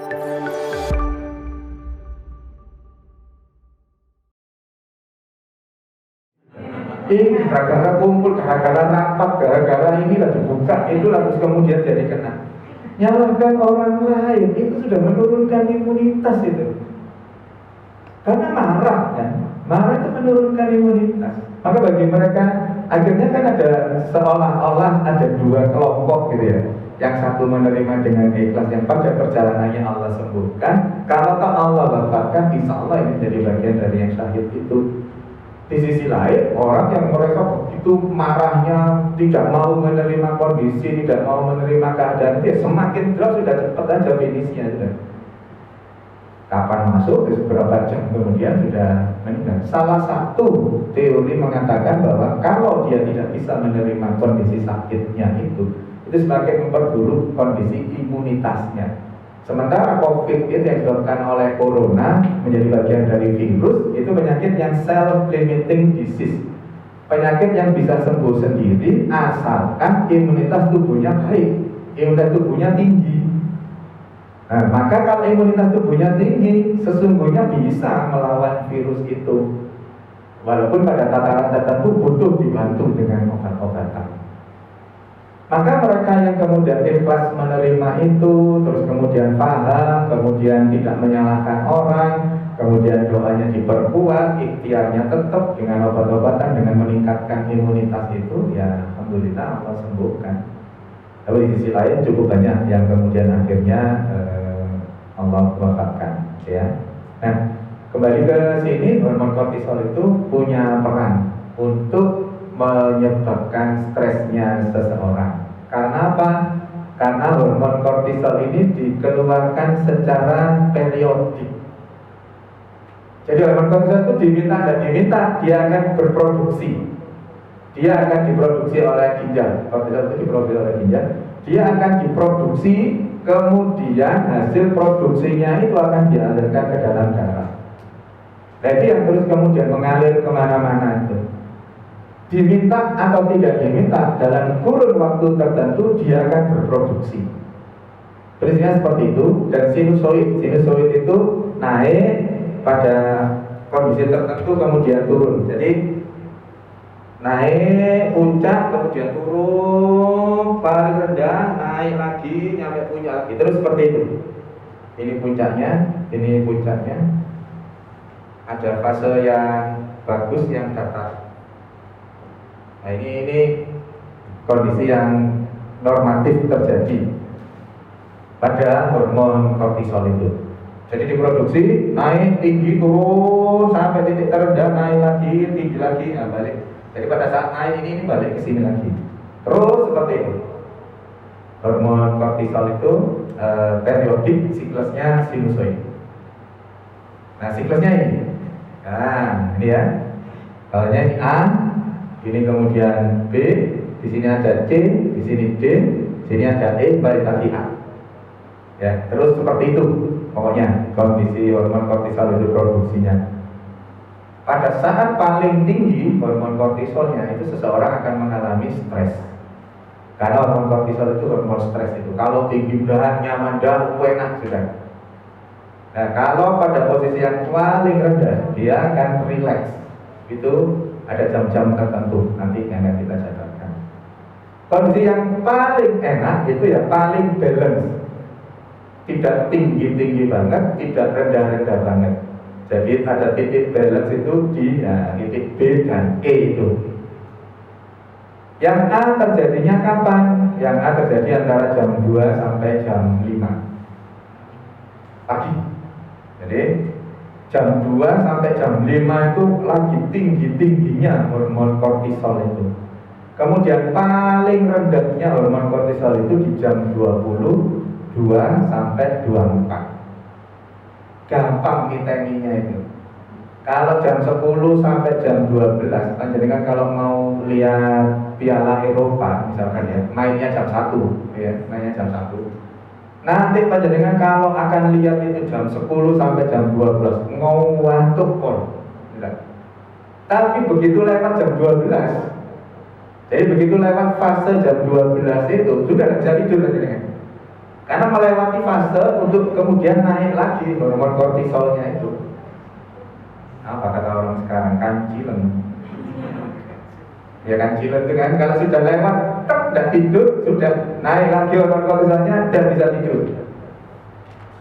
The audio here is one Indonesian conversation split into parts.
Ini gara-gara kumpul, gara-gara rapat, gara-gara inilah dibuka, itulah terus kemudian jadi kena. Nyalahkan orang lain itu sudah menurunkan imunitas itu. Karena marah kan, marah itu menurunkan imunitas. Maka bagi mereka akhirnya kan ada seolah-olah ada dua kelompok gitu ya. Yang satu menerima dengan ikhlas, yang pada perjalanannya Allah sembuhkan. Kalau tak Allah wafatkan, insya Allah ini jadi bagian dari yang syahid itu. Di sisi lain, orang yang mereka begitu marahnya, tidak mau menerima kondisi, tidak mau menerima keadaan, dia semakin drop sudah cepat aja finishnya sudah. Kapan masuk, beberapa jam kemudian sudah meninggal. Salah satu teori mengatakan bahwa kalau dia tidak bisa menerima kondisi sakitnya itu semakin memperburuk kondisi imunitasnya. Sementara COVID itu yang disebabkan oleh corona menjadi bagian dari virus, itu penyakit yang self-limiting disease, penyakit yang bisa sembuh sendiri asalkan imunitas tubuhnya baik, imunitas tubuhnya tinggi. Nah, maka kalau imunitas tubuhnya tinggi, sesungguhnya bisa melawan virus itu, walaupun pada tataran tertentu butuh dibantu dengan obat-obatan. Maka mereka yang kemudian ikhlas menerima itu, terus kemudian paham, kemudian tidak menyalahkan orang, kemudian doanya diperkuat, ikhtiarnya tetap dengan obat-obatan, dengan meningkatkan imunitas itu, ya alhamdulillah Allah sembuhkan. Tapi di sisi lain cukup banyak yang kemudian akhirnya Allah wafatkan, ya. Nah, kembali ke sini, hormon kortisol itu punya peran untuk menyebabkan stresnya seseorang. Karena apa? Karena hormon kortisol ini dikeluarkan secara periodik. Jadi hormon kortisol itu diminta dan diminta, dia akan berproduksi. Dia akan diproduksi oleh ginjal. Kortisol itu diproduksi oleh ginjal. Dia akan diproduksi, kemudian hasil produksinya itu akan dialirkan ke dalam darah. Jadi yang terus kemudian mengalir kemana-mana itu, diminta atau tidak diminta, dalam kurun waktu tertentu dia akan berproduksi. Prinsipnya seperti itu. Dan sinusoid itu naik pada kondisi tertentu kemudian turun. Jadi naik puncak kemudian turun, paling rendah naik lagi, nyampe puncak lagi, terus seperti itu. Ini puncaknya, ini puncaknya. Ada fase yang bagus, yang datar. Nah, ini kondisi yang normatif terjadi pada hormon kortisol itu. Jadi diproduksi, naik, tinggi, turun, sampai titik terendah, naik lagi, tinggi lagi, nah balik. Jadi pada saat naik ini balik ke sini lagi. Terus seperti itu. Hormon kortisol itu periodik, siklusnya sinusoid. Nah, siklusnya ini. Nah, ini ya. Kalau ini A, ini kemudian B, di sini ada C, di sini D, di sini ada E, balik lagi A. Ya, terus seperti itu pokoknya kondisi hormon kortisol itu produksinya. Pada saat paling tinggi hormon kortisolnya itu seseorang akan mengalami stres. Karena hormon kortisol itu hormon stres itu. Kalau tinggi udah nyaman dah, enak sudah. Nah, kalau pada posisi yang paling rendah dia akan rileks. Itu ada jam-jam tertentu nanti yang akan kita catatkan. Kondisi yang paling enak itu ya paling balance, tidak tinggi-tinggi banget, tidak rendah-rendah banget. Jadi ada titik balance itu di titik B dan E itu. Yang A terjadinya kapan? Yang A terjadi antara jam 2 sampai jam 5 pagi. Jadi jam 2 sampai jam 5 itu lagi tinggi-tingginya hormon kortisol itu. Kemudian paling rendahnya hormon kortisol itu di jam 22 sampai 24. Gampang ngiteminya itu. Kalau jam 10 sampai jam 12, panjenengan kalau mau lihat Piala Eropa misalkan ya, mainnya jam 1 ya, mainnya jam 1. Nanti panjenengan kalau akan lihat itu jam 10 sampai jam 12 ngantuk pun. Tapi begitu lewat jam 12, jadi begitu lewat fase jam 12 itu sudah bisa tidur panjenengan. Karena melewati fase untuk kemudian naik lagi hormon kortisolnya itu. Apa kata orang sekarang? Kancilen. Ya kancilen itu kan kalau sudah lewat, tidak tidur, sudah naik lagi hormon kortisolnya dan bisa tidur.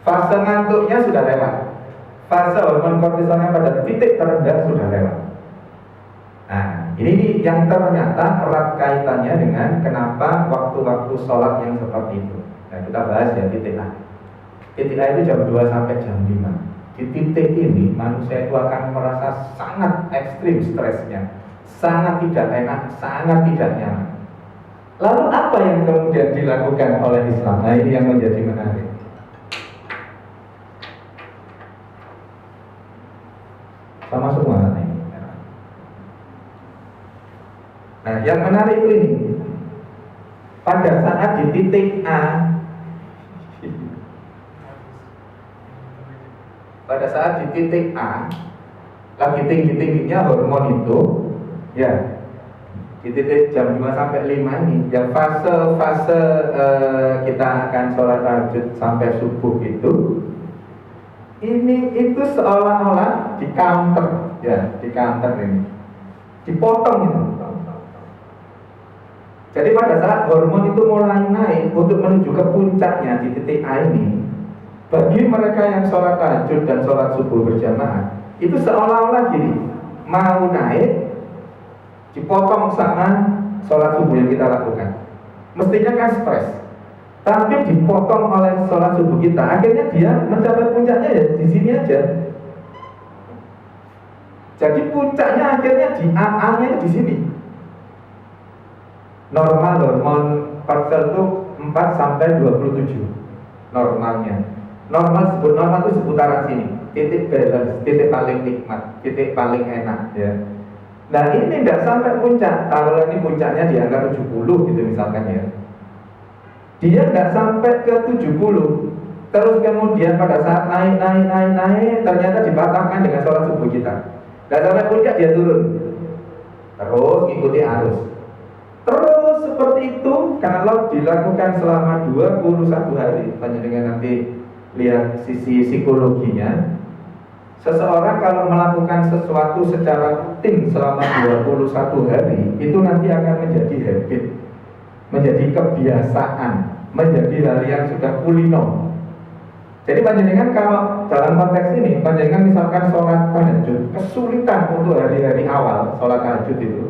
Fase ngantuknya sudah lewat. Fase hormon kortisolnya pada titik terendah sudah lewat. Nah, ini yang ternyata erat kaitannya dengan kenapa waktu-waktu sholat yang seperti itu. Nah, kita bahas ya titik A. Titik A itu jam 2 sampai jam 5. Di titik ini manusia itu akan merasa sangat ekstrim stresnya, sangat tidak enak, sangat tidak nyaman. Lalu apa yang kemudian dilakukan oleh Islam? Nah, ini yang menjadi menarik. Sama semua ini. Nah, yang menarik itu ini. Pada saat di titik A, pada saat di titik A lagi tinggi-tingginya hormon itu, ya di titik jam 2 sampai 5 ini, yang fase-fase kita akan sholat tahajud sampai subuh itu, ini itu seolah-olah di counter, ya di counter ini, dipotong itu. Jadi pada saat hormon itu mulai naik untuk menuju ke puncaknya di titik A ini, bagi mereka yang sholat tahajud dan sholat subuh berjamaah, itu seolah-olah gini, mau naik, dipotong sama sholat subuh yang kita lakukan. Mestinya kan stres, tapi dipotong oleh sholat subuh kita. Akhirnya dia mencapai puncaknya ya di sini aja. Jadi puncaknya akhirnya di AA-nya di sini. Normal hormon kortisol itu 4 sampai 27 normalnya. Normal itu seputaran sini, titik balance, titik paling nikmat, titik paling enak ya. Nah ini tidak sampai puncak. Kalau ini puncaknya di angka 70 gitu misalkan ya, dia tidak sampai ke 70. Terus kemudian pada saat naik ternyata dipatahkan dengan sholat subuh kita. Tidak sampai puncak dia turun, terus ngikuti arus. Terus seperti itu kalau dilakukan selama 21 hari. Panjenengan nanti lihat sisi psikologinya. Seseorang kalau melakukan sesuatu secara rutin selama 21 hari, itu nanti akan menjadi habit, menjadi kebiasaan, menjadi hal yang sudah kulino. Jadi panjenengan kalau dalam konteks ini, panjenengan misalkan sholat tahajud, kesulitan untuk hari-hari awal sholat tahajud itu,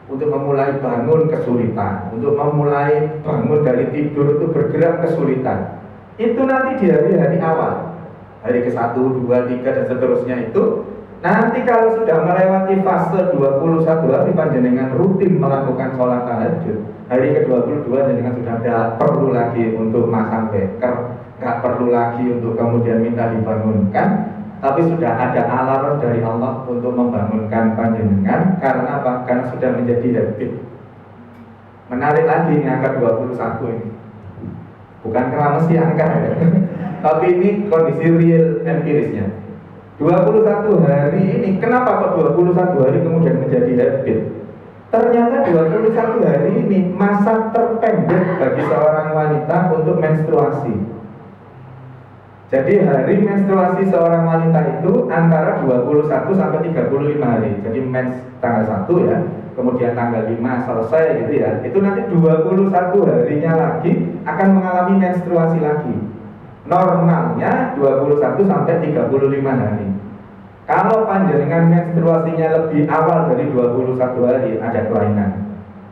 untuk memulai bangun kesulitan, untuk memulai bangun dari tidur itu bergerak kesulitan. Itu nanti di hari-hari awal, hari ke-1, 2, 3 dan seterusnya itu, nanti kalau sudah melewati fase 21 hari panjenengan rutin melakukan sholat tahajud, hari ke-22 jenengan sudah tidak perlu lagi untuk masang beker, nggak perlu lagi untuk kemudian minta dibangunkan, tapi sudah ada alarm dari Allah untuk membangunkan panjenengan. Karena apa? Karena sudah menjadi habit. Menarik lagi ini angka 21 ini. Bukan karena mesti angka ya, tapi ini kondisi real empirisnya. 21 hari ini, kenapa kok 21 hari kemudian menjadi habit? Ternyata 21 hari ini masa terpendek bagi seorang wanita untuk menstruasi. Jadi hari menstruasi seorang wanita itu antara 21 sampai 35 hari. Jadi mens tanggal 1 ya, kemudian tanggal 5 selesai gitu ya. Itu nanti 21 harinya lagi akan mengalami menstruasi lagi. Normalnya 21 sampai 35 hari. Kalau panjenengan menstruasinya lebih awal dari 21 hari, ada kelainan.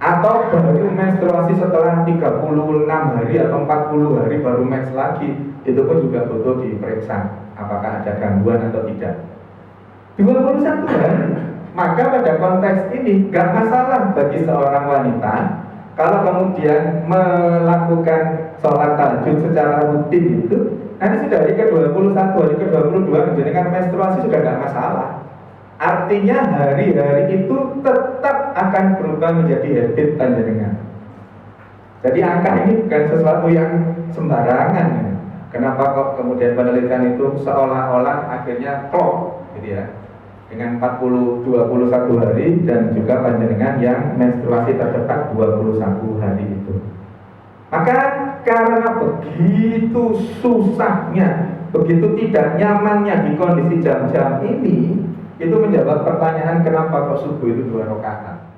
Atau baru menstruasi setelah 36 hari atau 40 hari baru mens lagi, itu pun juga butuh diperiksa apakah ada gangguan atau tidak. 21 hari. Maka pada konteks ini gak masalah bagi seorang wanita kalau kemudian melakukan sholat tahajud secara rutin itu, nanti sudah hari ke-21, hari ke-22 menjadikan menstruasi sudah gak masalah. Artinya hari-hari itu tetap akan berubah menjadi habit panjenengan. Jadi angka ini bukan sesuatu yang sembarangan ya. Kenapa kok kemudian penelitian itu seolah-olah akhirnya klop gitu ya, dengan 21 hari dan juga panjenengan yang menstruasi tercepat 21 hari itu. Maka karena begitu susahnya, begitu tidak nyamannya di kondisi jam-jam ini, itu menjawab pertanyaan kenapa kok subuh itu 2 rakaat.